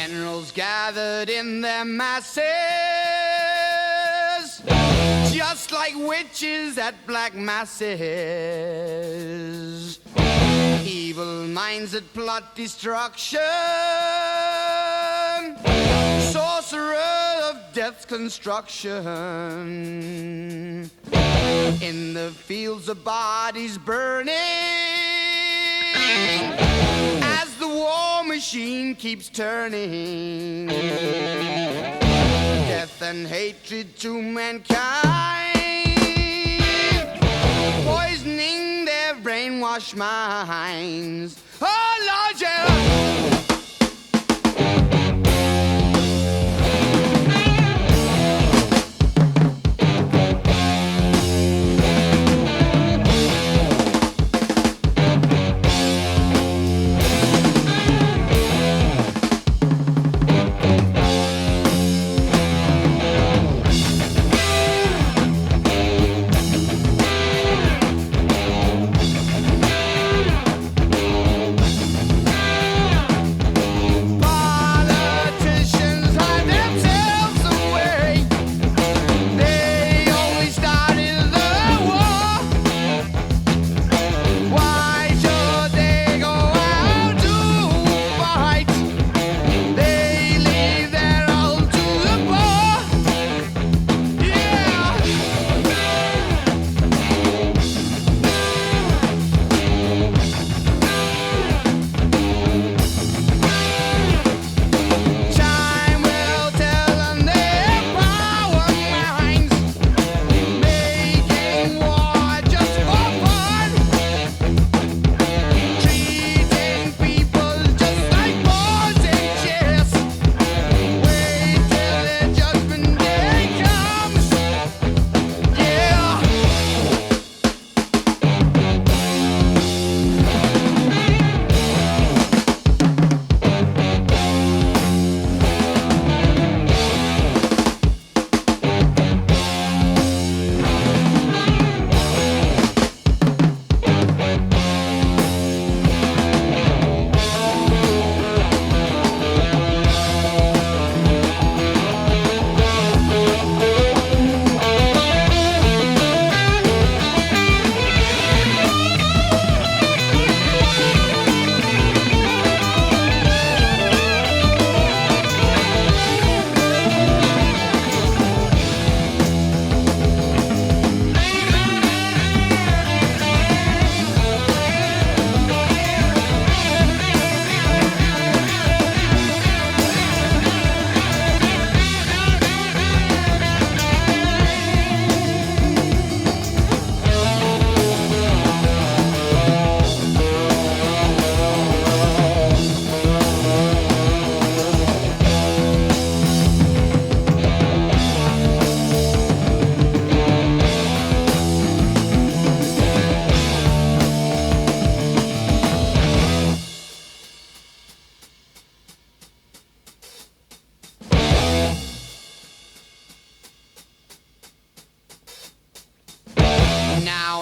Generals gathered in their masses, just like witches at black masses. Evil minds that plot destruction, sorcerer of death's construction. In the fields of bodies burning, as the war machine keeps turning. Death and hatred to mankind, poisoning their brainwashed minds. Oh Lord, yeah.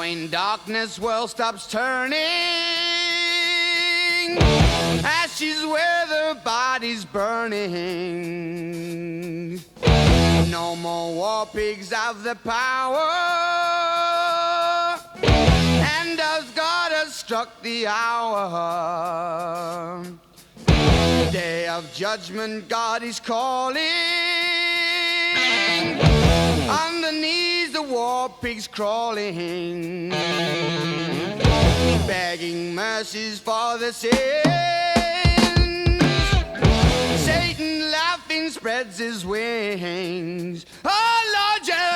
In darkness, world stops turning, ashes where the body's burning. No more war pigs have the power, and as God has struck the hour, day of judgment God is calling. Underneath the war pigs crawling, begging mercies for the sins. Satan laughing spreads his wings. Oh Lord, yeah.